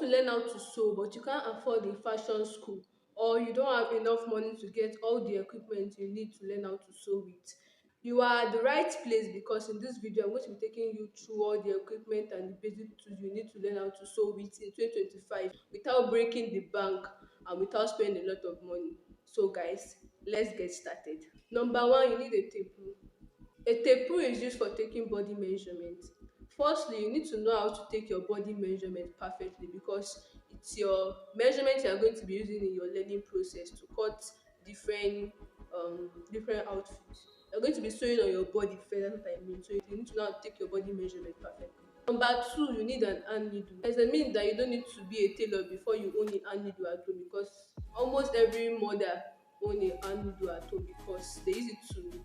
to learn how to sew but you can't afford a fashion school, or you don't have enough money to get all the equipment you need to learn how to sew with, you are at the right place, because in this video I'm going to be taking you through all the equipment and the basic tools you need to learn how to sew with in 2025 without breaking the bank and without spending a lot of money. So guys, let's get started. Number one, you need a tape rule. A tape rule is used for taking body measurement. Firstly, you need to know how to take your body measurement perfectly, because it's your measurement you are going to be using in your learning process to cut different different outfits. You're going to be sewing on your body first, that's what I mean. So you need to know how to take your body measurement perfectly. Number two, you need an hand needle. It doesn't mean that you don't need to be a tailor before you own a hand needle at home, because almost every mother own a hand needle at home because they use it to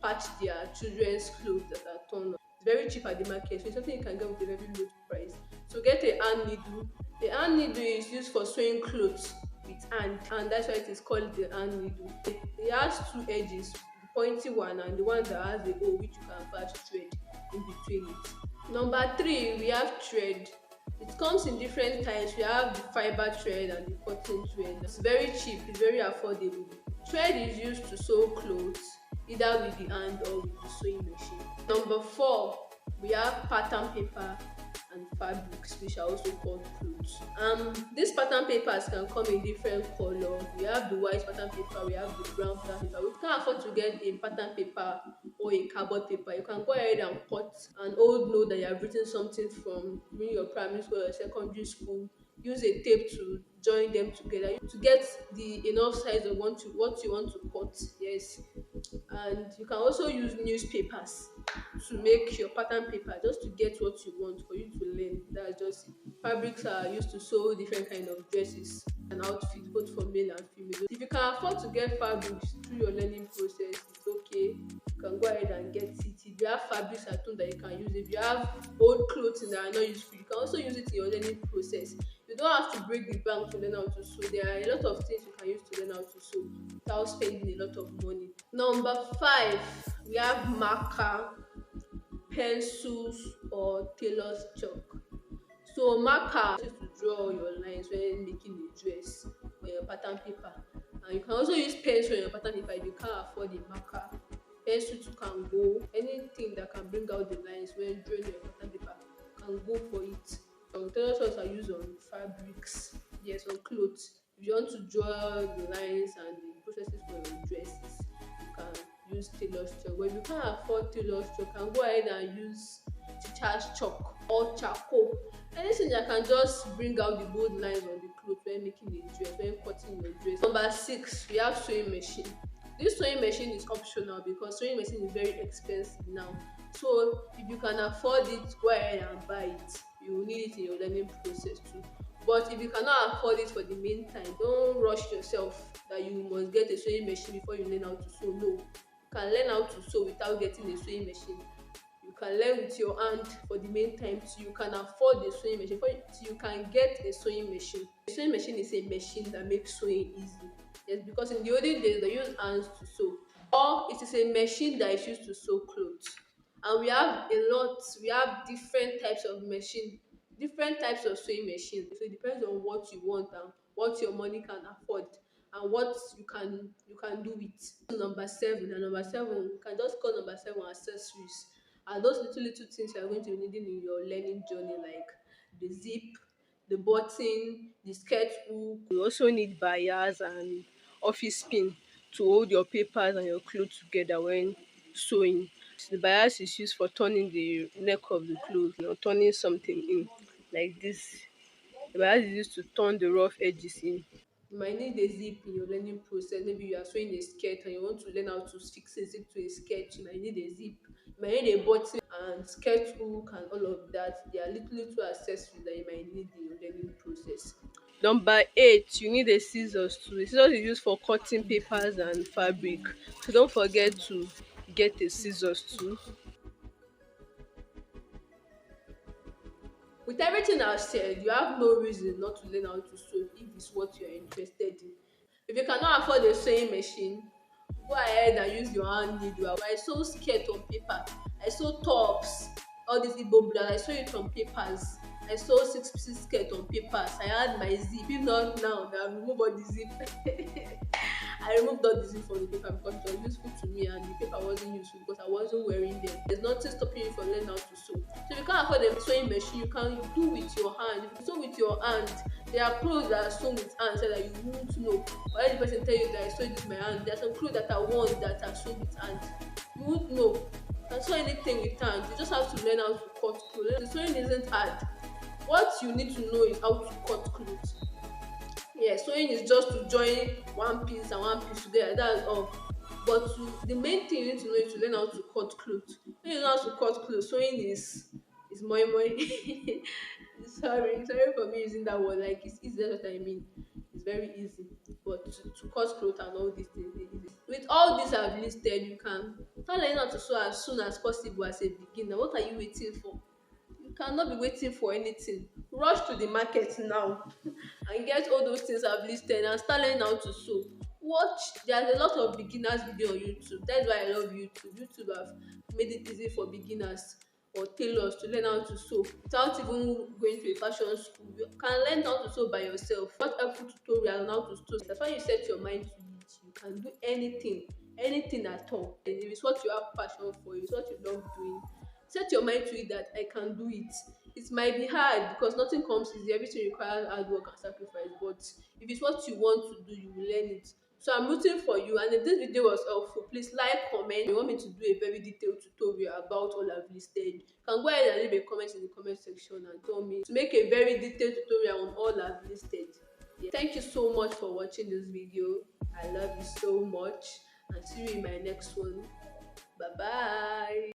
patch their children's clothes that are torn. It's very cheap at the market, so it's something you can get with a very low price. So get a hand needle. The hand needle is used for sewing clothes with hand, and that's why it is called the hand needle. It has two edges, the pointy one and the one that has the hole which you can patch thread in between it. Number three, we have thread. It comes in different types. We have the fiber thread and the cotton thread. It's very cheap, it's very affordable. Thread is used to sew clothes either with the hand or with the sewing machine. Number four, we have pattern paper and fabrics, which are also called clothes. These pattern papers can come in different colors. We have the white pattern paper, we have the brown pattern paper. We can't afford to get a pattern paper or a cardboard paper. You can go ahead and cut an old note that you have written something from during your primary school or secondary school. Use a tape to join them together to get the enough size of what you want to cut. Yes, and you can also use newspapers to make your pattern paper, just to get what you want for you to learn. That's just it. Fabrics are used to sew different kind of dresses and outfits, both for male and female. If you can afford to get fabrics through your learning process, it's okay. You can go ahead and get it. If you have fabrics at home that you can use, if you have old clothing that are not useful, you can also use it in your learning process. You don't have to break the bank to learn how to sew. There are a lot of things you can use to learn how to sew without spending a lot of money. Number five, we have marker, pencils, or tailor's chalk. So marker is to draw your lines when making a dress on your pattern paper, and you can also use pencil on your pattern paper if you can't afford a marker. Pencil too can go. Anything that can bring out the lines when drawing your pattern paper can go for it. Tailor chalks are used on fabrics, yes, on clothes. If you want to draw the lines and the processes for your dresses, you can use tailor's chalk. But if you can't afford tailor's chalk, you can go ahead and use teacher's chalk or charcoal. Anything that can just bring out the bold lines on the cloth when making a dress, when cutting your dress. Number six, we have sewing machine. This sewing machine is optional because sewing machine is very expensive now. So if you can afford it, go ahead and buy it. You will need it in your learning process too. But if you cannot afford it for the meantime, don't rush yourself that you must get a sewing machine before you learn how to sew. No, you can learn how to sew without getting a sewing machine. You can learn with your hand for the meantime till you can afford a sewing machine, till you can get a sewing machine. A sewing machine is a machine that makes sewing easy. Yes, because in the olden days they use hands to sew, or it is a machine that is used to sew clothes. And we have different types of machine, different types of sewing machines. So it depends on what you want and what your money can afford and what you can do with. Number seven, you can just call number seven accessories. And those little things you are going to be needing in your learning journey, like the zip, the button, the skirt hook. You also need bias and office pin to hold your papers and your clothes together when sewing. The bias is used for turning the neck of the clothes, turning something in like this. The bias is used to turn the rough edges in. You might need a zip in your learning process. Maybe you are sewing a skirt and you want to learn how to fix a zip to a skirt. You might need a zip. You might need a button and skirt hook and all of that. There are little accessories that you might need in your learning process. Number eight, you need a scissors too. The scissors is used for cutting papers and fabric. So don't forget to get a scissors too. With everything I've said, you have no reason not to learn how to sew if it's what you're interested in. If you cannot afford a sewing machine, go ahead and use your hand needle. I sew skirt on paper, I sew tops, all these Igbo blouse, I sew it on papers. I saw 6 pieces skirt on papers. I had my zip. If not now, I remove all the zip. I removed all the zip from the paper because it was useful to me and the paper wasn't useful because I wasn't wearing them. There's nothing stopping you from learning how to sew. So if you can't afford a sewing machine, you can do with your hand. If you sew with your hand, there are clothes that are sewn with hands so that you won't know. Or let the person tell you that I sewed with my hand. There are some clothes that are worn that are sewn with hands. You won't know. You can sew anything with hands. You just have to learn how to cut clothes. The sewing isn't hard. What you need to know is how to cut clothes. Yeah, sewing is just to join one piece and one piece together, that's all. But the main thing you need to know is to learn how to cut cloth. When you know how to cut cloth, sewing is moi moi. Sorry for me using that word, like it's easy, that's what I mean. It's very easy. But to cut cloth and all these things dey easy. With all these I've listed, you can start learning how to sew as soon as possible as a beginner. What are you waiting for? You cannot be waiting for anything. Rush to the market now and get all those things I've listed and start learning how to sew. Watch, there's a lot of beginners video on YouTube. That's why I love YouTube. YouTube have made it easy for beginners or tailors to learn how to sew without even going to a fashion school. You can learn how to sew by yourself. What helpful tutorial on how to sew. That's why you set your mind to it. You can do anything at all. And if it's what you have passion for, it's what you love doing, set your mind to it that I can do it. It might be hard because nothing comes easy, everything requires hard work and sacrifice, but if it's what you want to do, you will learn it. So I'm rooting for you, and if this video was helpful, please like, comment. If you want me to do a very detailed tutorial about all I've listed, you can go ahead and leave a comment in the comment section and tell me to make a very detailed tutorial on all I've listed. Yeah. Thank you so much for watching this video. I love you so much, and see you in my next one. Bye bye.